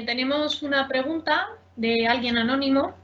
tenemos una pregunta de alguien anónimo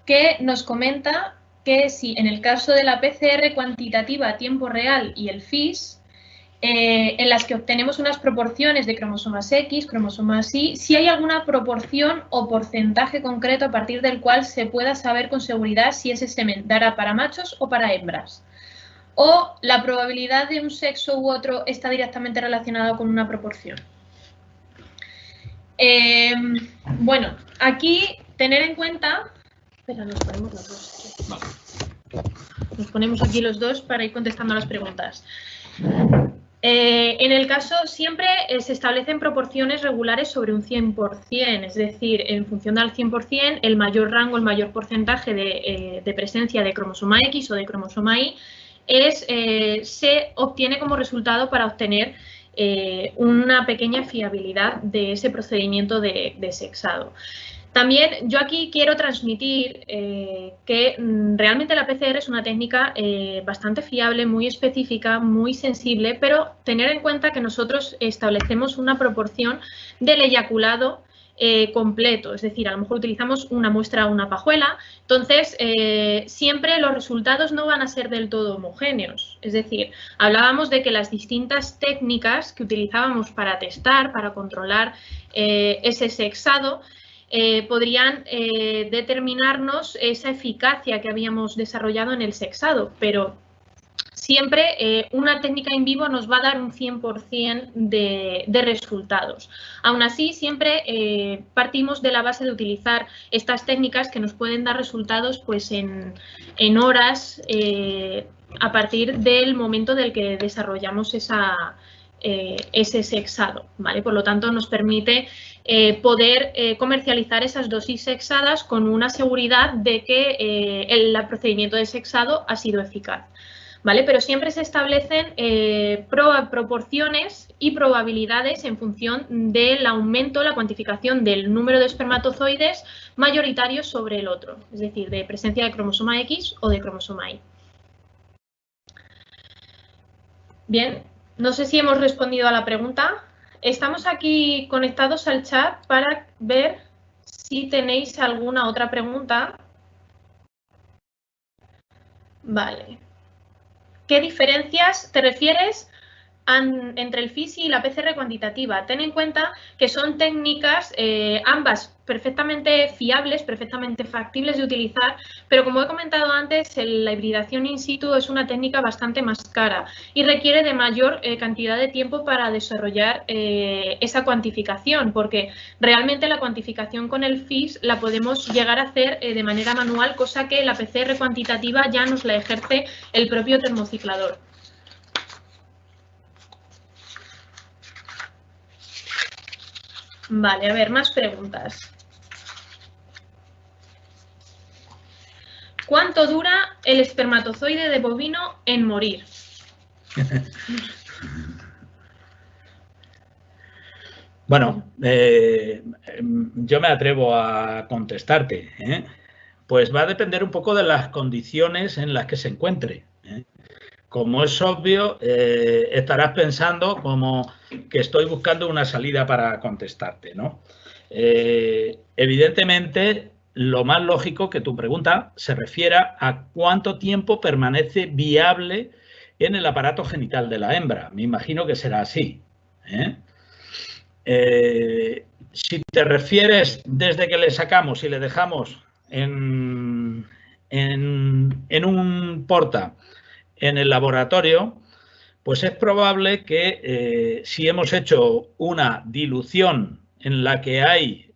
que nos comenta que si en el caso de la PCR cuantitativa a tiempo real y el FIS, en las que obtenemos unas proporciones de cromosomas X, cromosomas Y, si hay alguna proporción o porcentaje concreto a partir del cual se pueda saber con seguridad si ese semen dará para machos o para hembras. O la probabilidad de un sexo u otro está directamente relacionada con una proporción. Bueno, aquí tener en cuenta... Espera, nos ponemos los dos. Vale. Nos ponemos aquí los dos para ir contestando las preguntas. En el caso, siempre se establecen proporciones regulares sobre un 100%, es decir, en función del 100%, el mayor rango, el mayor porcentaje de presencia de cromosoma X o de cromosoma Y se obtiene como resultado para obtener una pequeña fiabilidad de ese procedimiento de sexado. También yo aquí quiero transmitir que realmente la PCR es una técnica bastante fiable, muy específica, muy sensible, pero tener en cuenta que nosotros establecemos una proporción del eyaculado completo, es decir, a lo mejor utilizamos una muestra o una pajuela, entonces siempre los resultados no van a ser del todo homogéneos, es decir, hablábamos de que las distintas técnicas que utilizábamos para testar, para controlar ese sexado, podrían determinarnos esa eficacia que habíamos desarrollado en el sexado, pero siempre una técnica in vivo nos va a dar un 100% de resultados. Aún así, siempre partimos de la base de utilizar estas técnicas que nos pueden dar resultados pues, en horas a partir del momento del que desarrollamos ese sexado, ¿vale? Por lo tanto, nos permite poder comercializar esas dosis sexadas con una seguridad de que el procedimiento de sexado ha sido eficaz, ¿vale? Pero siempre se establecen proporciones y probabilidades en función del aumento, la cuantificación del número de espermatozoides mayoritarios sobre el otro, es decir, de presencia de cromosoma X o de cromosoma Y. Bien, no sé si hemos respondido a la pregunta. Estamos aquí conectados al chat para ver si tenéis alguna otra pregunta. Vale. ¿Qué diferencias te refieres entre el FIS y la PCR cuantitativa? Ten en cuenta que son técnicas ambas perfectamente fiables, perfectamente factibles de utilizar, pero como he comentado antes, la hibridación in situ es una técnica bastante más cara y requiere de mayor cantidad de tiempo para desarrollar esa cuantificación, porque realmente la cuantificación con el FIS la podemos llegar a hacer de manera manual, cosa que la PCR cuantitativa ya nos la ejerce el propio termociclador. Vale, a ver, más preguntas. ¿Cuánto dura el espermatozoide de bovino en morir? Bueno, yo me atrevo a contestarte, ¿eh? Pues va a depender un poco de las condiciones en las que se encuentre, ¿eh? Como es obvio, estarás pensando como que estoy buscando una salida para contestarte, ¿no? Evidentemente, lo más lógico que tu pregunta se refiera a cuánto tiempo permanece viable en el aparato genital de la hembra. Me imagino que será así, ¿eh? Si te refieres desde que le sacamos y le dejamos en un porta en el laboratorio, pues es probable que si hemos hecho una dilución en la que hay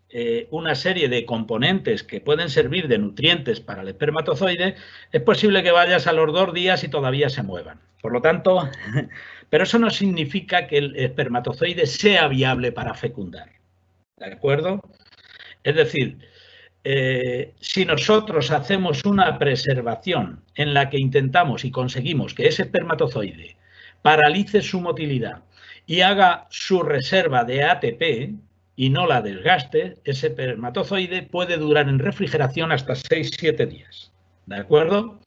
una serie de componentes que pueden servir de nutrientes para el espermatozoide, es posible que vayas a los 2 días y todavía se muevan. Por lo tanto, pero eso no significa que el espermatozoide sea viable para fecundar, ¿de acuerdo? Es decir, si nosotros hacemos una preservación en la que intentamos y conseguimos que ese espermatozoide paralice su motilidad y haga su reserva de ATP y no la desgaste, ese espermatozoide puede durar en refrigeración hasta 6-7 días, ¿de acuerdo?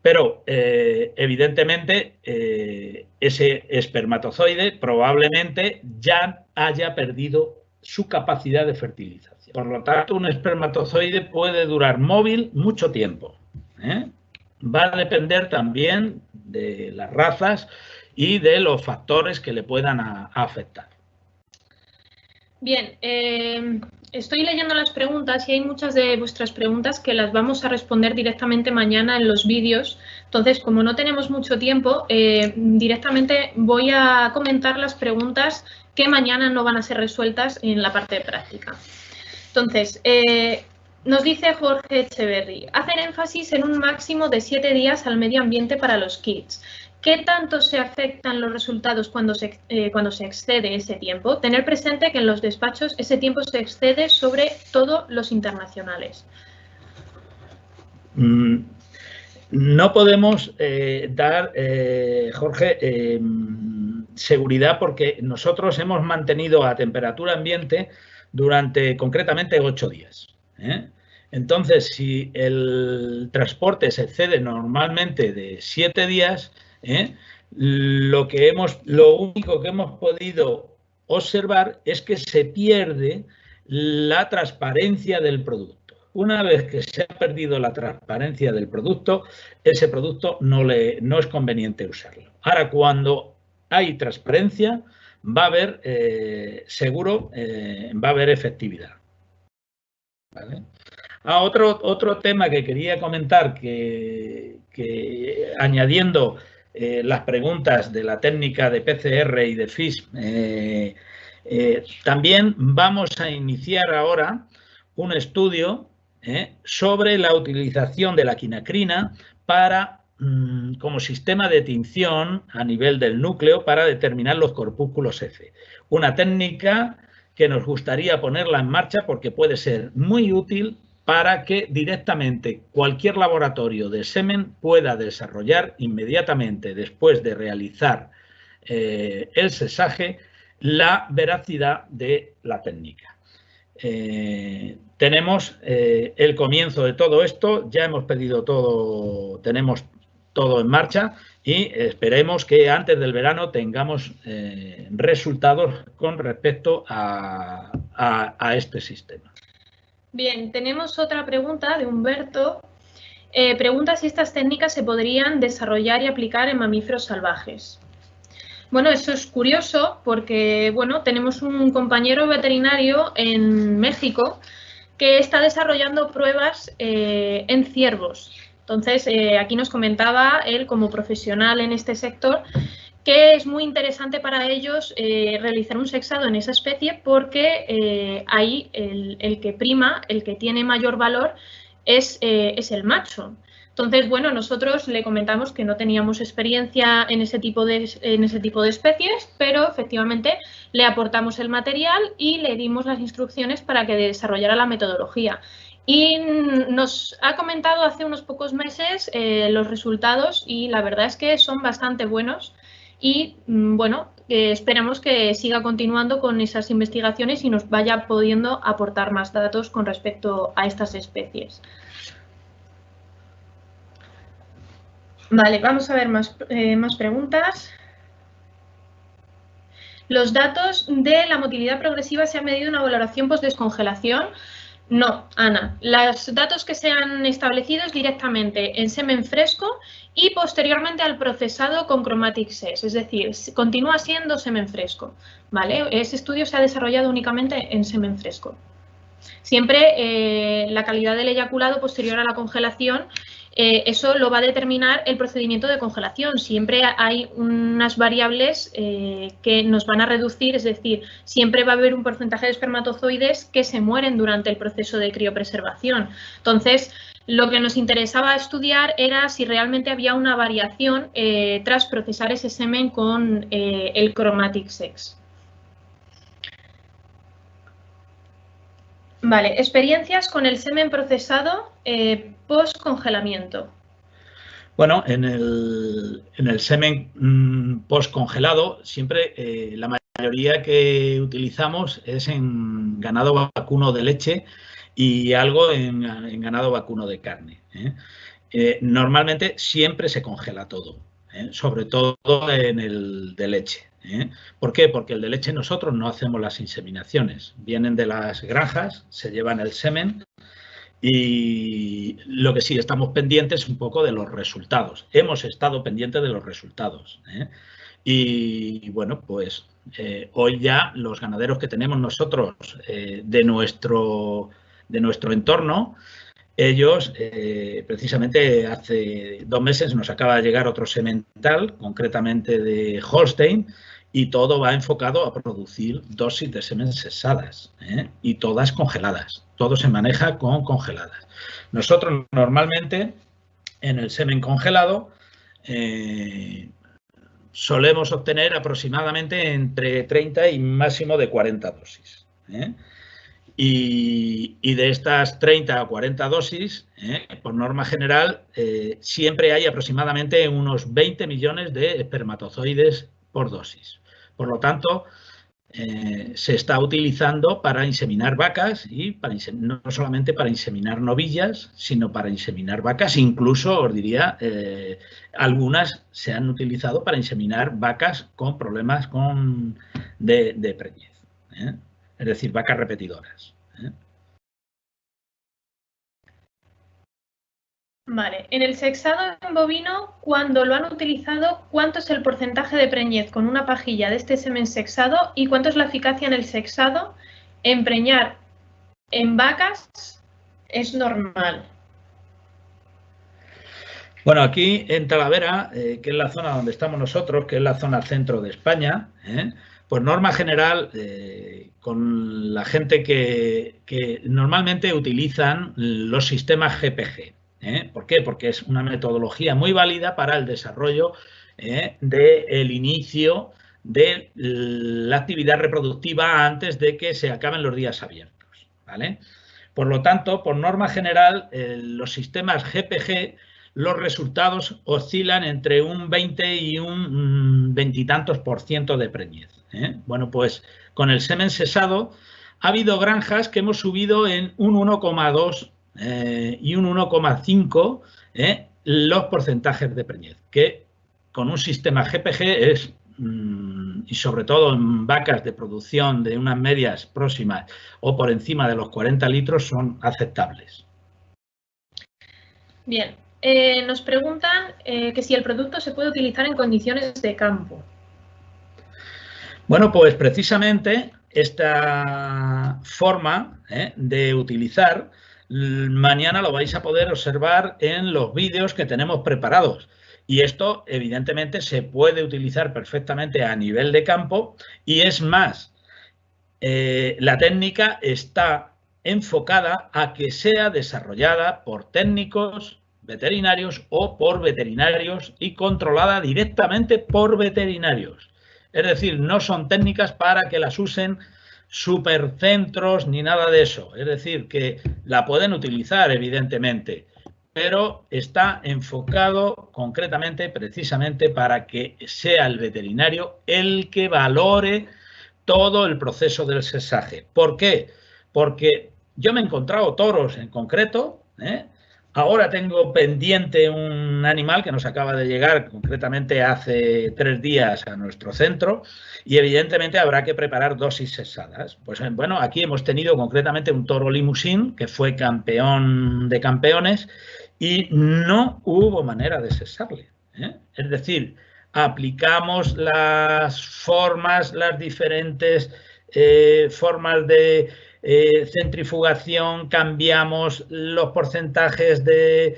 Pero, evidentemente, ese espermatozoide probablemente ya haya perdido su capacidad de fertilización. Por lo tanto, un espermatozoide puede durar móvil mucho tiempo, ¿eh? Va a depender también de las razas y de los factores que le puedan afectar. Bien, estoy leyendo las preguntas y hay muchas de vuestras preguntas que las vamos a responder directamente mañana en los vídeos. Entonces, como no tenemos mucho tiempo, directamente voy a comentar las preguntas que mañana no van a ser resueltas en la parte de práctica. Entonces, nos dice Jorge Echeverry, hacen énfasis en un máximo de 7 días al medio ambiente para los kits. ¿Qué tanto se afectan los resultados cuando se excede ese tiempo? Tener presente que en los despachos ese tiempo se excede sobre todo los internacionales. No podemos dar, Jorge, seguridad porque nosotros hemos mantenido a temperatura ambiente durante concretamente 8 días. Entonces, si el transporte se excede normalmente de 7 días, lo único que hemos podido observar es que se pierde la transparencia del producto. Una vez que se ha perdido la transparencia del producto, ese producto no es conveniente usarlo. Ahora, cuando hay transparencia, va a haber, seguro, va a haber efectividad. ¿Vale? Otro tema que quería comentar, que añadiendo las preguntas de la técnica de PCR y de FISH, también vamos a iniciar ahora un estudio sobre la utilización de la quinacrina como sistema de tinción a nivel del núcleo para determinar los corpúsculos F. Una técnica que nos gustaría ponerla en marcha porque puede ser muy útil para que directamente cualquier laboratorio de semen pueda desarrollar inmediatamente después de realizar el sesaje la veracidad de la técnica. Tenemos el comienzo de todo esto, ya hemos pedido todo, tenemos todo en marcha y esperemos que antes del verano tengamos resultados con respecto a este sistema. Bien, tenemos otra pregunta de Humberto. Pregunta si estas técnicas se podrían desarrollar y aplicar en mamíferos salvajes. Bueno, eso es curioso porque, bueno, tenemos un compañero veterinario en México que está desarrollando pruebas en ciervos. Entonces, aquí nos comentaba él como profesional en este sector que es muy interesante para ellos realizar un sexado en esa especie porque ahí el que prima, el que tiene mayor valor es el macho. Entonces, bueno, nosotros le comentamos que no teníamos experiencia en ese tipo de especies, pero efectivamente le aportamos el material y le dimos las instrucciones para que desarrollara la metodología. Y nos ha comentado hace unos pocos meses los resultados y la verdad es que son bastante buenos. Y bueno, esperamos que siga continuando con esas investigaciones y nos vaya pudiendo aportar más datos con respecto a estas especies. Vale, vamos a ver más preguntas. ¿Los datos de la motilidad progresiva se han medido en una valoración post-descongelación? No, Ana. Los datos que se han establecido es directamente en semen fresco y posteriormente al procesado con Chromatic Sex, es decir, continúa siendo semen fresco, ¿vale? Ese estudio se ha desarrollado únicamente en semen fresco. Siempre la calidad del eyaculado posterior a la congelación, eso lo va a determinar el procedimiento de congelación. Siempre hay unas variables que nos van a reducir, es decir, siempre va a haber un porcentaje de espermatozoides que se mueren durante el proceso de criopreservación. Entonces, lo que nos interesaba estudiar era si realmente había una variación tras procesar ese semen con el Chromatic Sex. Vale, experiencias con el semen procesado post-congelamiento. Bueno, en el semen post-congelado, siempre la mayoría que utilizamos es en ganado vacuno de leche y algo en ganado vacuno de carne. Normalmente siempre se congela todo. sobre todo en el de leche. ¿Por qué? Porque el de leche nosotros no hacemos las inseminaciones. Vienen de las granjas, se llevan el semen y lo que sí estamos pendientes un poco de los resultados. Hemos estado pendientes de los resultados. Y bueno, pues hoy ya los ganaderos que tenemos nosotros de nuestro entorno, ellos, precisamente hace 2 meses nos acaba de llegar otro semental, concretamente de Holstein, y todo va enfocado a producir dosis de semen sexadas, y todas congeladas. Todo se maneja con congeladas. Nosotros normalmente en el semen congelado solemos obtener aproximadamente entre 30 y máximo de 40 dosis. Y de estas 30 o 40 dosis, por norma general, siempre hay aproximadamente unos 20 millones de espermatozoides por dosis. Por lo tanto, se está utilizando para inseminar vacas y no solamente para inseminar novillas, sino para inseminar vacas. Incluso, os diría, algunas se han utilizado para inseminar vacas con problemas de preñez. Es decir, vacas repetidoras. Vale, en el sexado en bovino, cuando lo han utilizado, ¿cuánto es el porcentaje de preñez con una pajilla de este semen sexado y cuánto es la eficacia en el sexado? En preñar en vacas es normal. Bueno, aquí en Talavera, que es la zona donde estamos nosotros, que es la zona centro de España, pues norma general, con la gente que normalmente utilizan los sistemas GPG. ¿Por qué? Porque es una metodología muy válida para el desarrollo del inicio de la actividad reproductiva antes de que se acaben los días abiertos, ¿vale? Por lo tanto, por norma general, los sistemas GPG, los resultados oscilan entre un 20 y un 20 y tantos % de preñez. Bueno, pues con el semen sexado ha habido granjas que hemos subido en un 1,2 y un 1,5 los porcentajes de preñez, que con un sistema GPG es, y sobre todo en vacas de producción de unas medias próximas o por encima de los 40 litros, son aceptables. Bien, nos preguntan que si el producto se puede utilizar en condiciones de campo. Bueno, pues precisamente esta forma de utilizar, mañana lo vais a poder observar en los vídeos que tenemos preparados. Y esto, evidentemente, se puede utilizar perfectamente a nivel de campo y es más, la técnica está enfocada a que sea desarrollada por técnicos veterinarios o por veterinarios y controlada directamente por veterinarios. Es decir, no son técnicas para que las usen supercentros ni nada de eso. Es decir, que la pueden utilizar, evidentemente, pero está enfocado concretamente, precisamente, para que sea el veterinario el que valore todo el proceso del sexaje. ¿Por qué? Porque yo me he encontrado toros en concreto, ahora tengo pendiente un animal que nos acaba de llegar concretamente hace 3 días a nuestro centro y evidentemente habrá que preparar dosis sexadas. Pues bueno, aquí hemos tenido concretamente un toro limusín que fue campeón de campeones y no hubo manera de sexarle. Es decir, aplicamos las formas, las diferentes formas de centrifugación, cambiamos los porcentajes de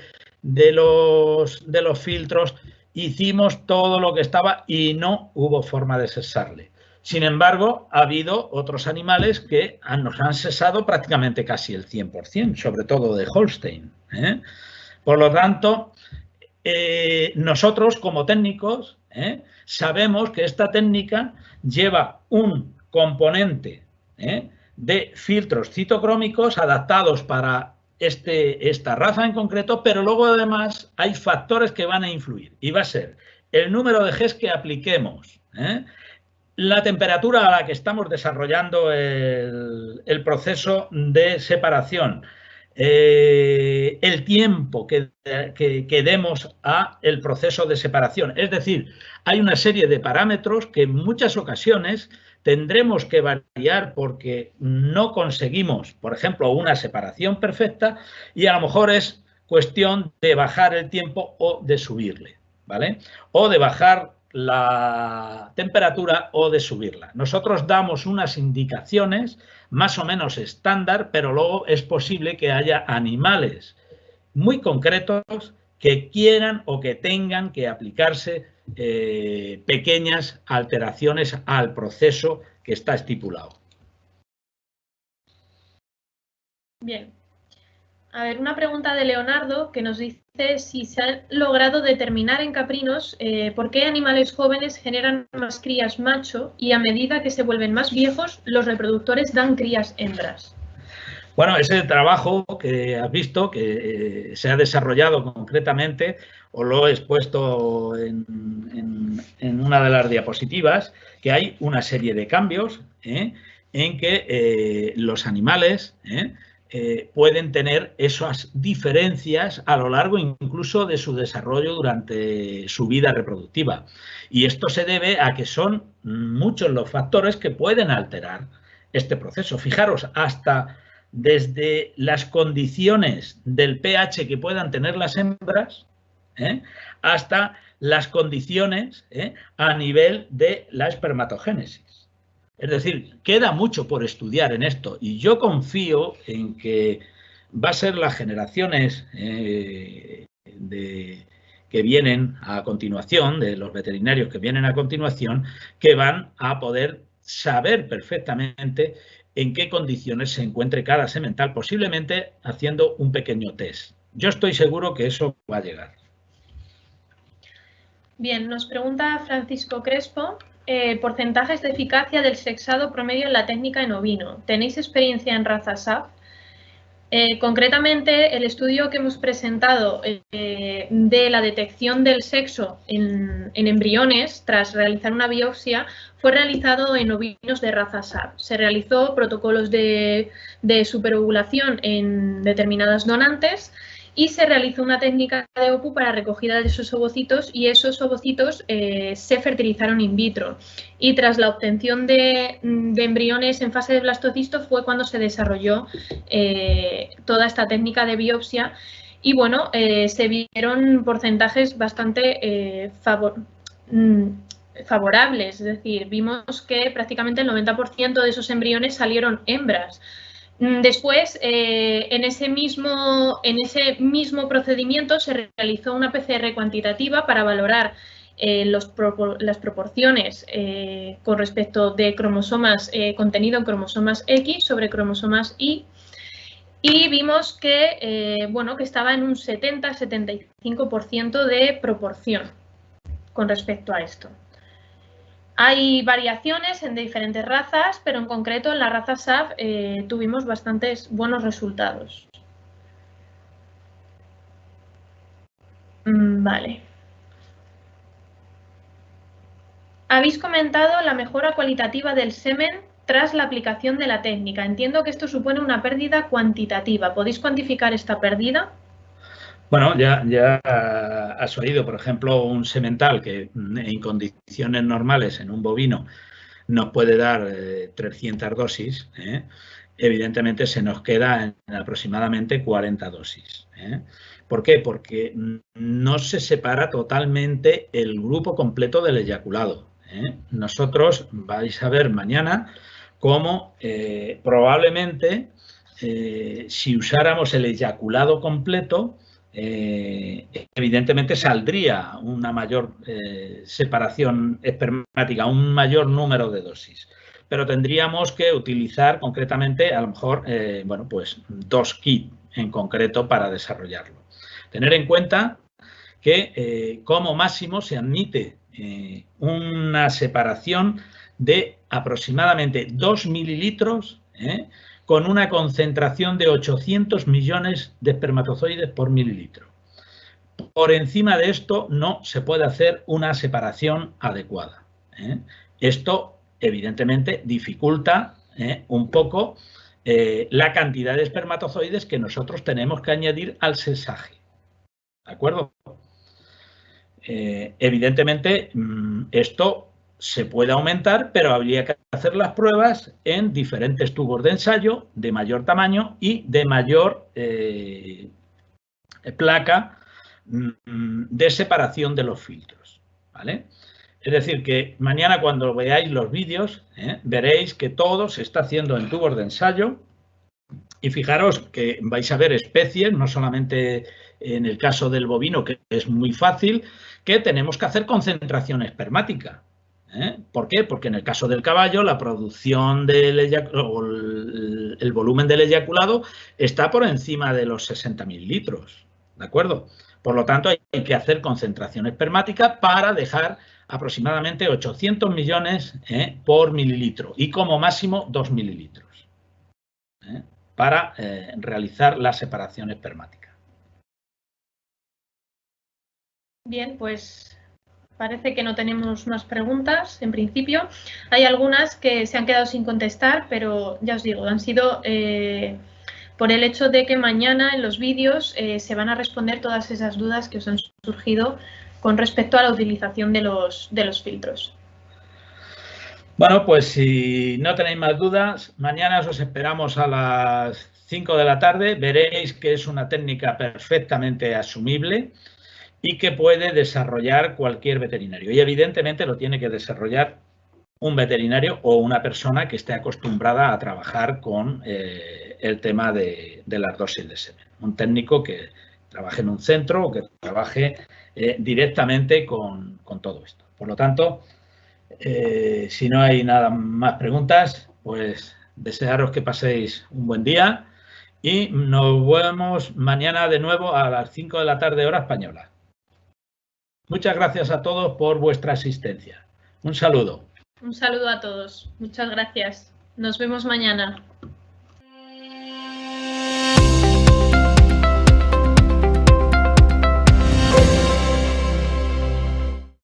los filtros, hicimos todo lo que estaba y no hubo forma de sexarle. Sin embargo, ha habido otros animales que nos han sexado prácticamente casi el 100%, sobre todo de Holstein. Por lo tanto, nosotros como técnicos sabemos que esta técnica lleva un componente de filtros citocrómicos adaptados para esta raza en concreto, pero luego además hay factores que van a influir y va a ser el número de Gs que apliquemos, la temperatura a la que estamos desarrollando el proceso de separación, el tiempo que demos a el proceso de separación. Es decir, hay una serie de parámetros que en muchas ocasiones tendremos que variar porque no conseguimos, por ejemplo, una separación perfecta y a lo mejor es cuestión de bajar el tiempo o de subirle, ¿vale? O de bajar la temperatura o de subirla. Nosotros damos unas indicaciones más o menos estándar, pero luego es posible que haya animales muy concretos que quieran o que tengan que aplicarse pequeñas alteraciones al proceso que está estipulado. Bien. A ver, una pregunta de Leonardo que nos dice si se ha logrado determinar en caprinos por qué animales jóvenes generan más crías macho y a medida que se vuelven más viejos los reproductores dan crías hembras. Bueno, ese trabajo que has visto, que se ha desarrollado concretamente, os lo he expuesto en una de las diapositivas, que hay una serie de cambios en que los animales pueden tener esas diferencias a lo largo incluso de su desarrollo durante su vida reproductiva. Y esto se debe a que son muchos los factores que pueden alterar este proceso. Fijaros, hasta desde las condiciones del pH que puedan tener las hembras, hasta las condiciones a nivel de la espermatogénesis. Es decir, queda mucho por estudiar en esto y yo confío en que va a ser las generaciones que vienen a continuación, de los veterinarios que vienen a continuación, que van a poder saber perfectamente en qué condiciones se encuentre cada semental, posiblemente haciendo un pequeño test. Yo estoy seguro que eso va a llegar. Bien, nos pregunta Francisco Crespo, porcentajes de eficacia del sexado promedio en la técnica en ovino. ¿Tenéis experiencia en raza SAF? Concretamente, el estudio que hemos presentado de la detección del sexo en embriones tras realizar una biopsia fue realizado en ovinos de raza SAF. Se realizó protocolos de superovulación en determinadas donantes y se realizó una técnica de OPU para recogida de esos ovocitos y esos ovocitos se fertilizaron in vitro. Y tras la obtención de embriones en fase de blastocisto fue cuando se desarrolló toda esta técnica de biopsia y bueno, se vieron porcentajes bastante favorables, es decir, vimos que prácticamente el 90% de esos embriones salieron hembras. Después, en ese mismo procedimiento se realizó una PCR cuantitativa para valorar las proporciones con respecto de cromosomas, contenido en cromosomas X sobre cromosomas Y, y vimos que, bueno, que estaba en un 70-75% de proporción con respecto a esto. Hay variaciones en diferentes razas, pero en concreto en la raza SAF tuvimos bastantes buenos resultados. Vale. Habéis comentado la mejora cualitativa del semen tras la aplicación de la técnica. Entiendo que esto supone una pérdida cuantitativa. ¿Podéis cuantificar esta pérdida? Bueno, ya has oído, por ejemplo, un semental que en condiciones normales en un bovino nos puede dar 300 dosis, evidentemente se nos queda en aproximadamente 40 dosis. ¿Por qué? Porque no se separa totalmente el grupo completo del eyaculado. Nosotros vais a ver mañana cómo probablemente si usáramos el eyaculado completo, evidentemente saldría una mayor separación espermática, un mayor número de dosis. Pero tendríamos que utilizar concretamente, a lo mejor, bueno, pues 2 kits en concreto para desarrollarlo. Tener en cuenta que como máximo se admite una separación de aproximadamente 2 mililitros con una concentración de 800 millones de espermatozoides por mililitro. Por encima de esto no se puede hacer una separación adecuada. Esto, evidentemente, dificulta un poco la cantidad de espermatozoides que nosotros tenemos que añadir al sexaje. ¿De acuerdo? Evidentemente, esto se puede aumentar, pero habría que hacer las pruebas en diferentes tubos de ensayo de mayor tamaño y de mayor placa de separación de los filtros, ¿vale? Es decir, que mañana cuando veáis los vídeos, veréis que todo se está haciendo en tubos de ensayo y fijaros que vais a ver especies, no solamente en el caso del bovino, que es muy fácil, que tenemos que hacer concentración espermática. ¿Por qué? Porque en el caso del caballo la producción el volumen del eyaculado está por encima de los 60.000 litros, ¿de acuerdo? Por lo tanto, hay que hacer concentración espermática para dejar aproximadamente 800 millones por mililitro y como máximo 2 mililitros para realizar la separación espermática. Bien, pues parece que no tenemos más preguntas en principio. Hay algunas que se han quedado sin contestar, pero ya os digo, han sido por el hecho de que mañana en los vídeos se van a responder todas esas dudas que os han surgido con respecto a la utilización de los filtros. Bueno, pues si no tenéis más dudas, mañana os esperamos a las 5 de la tarde. Veréis que es una técnica perfectamente asumible y que puede desarrollar cualquier veterinario. Y evidentemente lo tiene que desarrollar un veterinario o una persona que esté acostumbrada a trabajar con el tema de las dosis de semen. Un técnico que trabaje en un centro o que trabaje directamente con todo esto. Por lo tanto, si no hay nada más preguntas, pues desearos que paséis un buen día y nos vemos mañana de nuevo a las 5 de la tarde hora española. Muchas gracias a todos por vuestra asistencia. Un saludo. Un saludo a todos. Muchas gracias. Nos vemos mañana.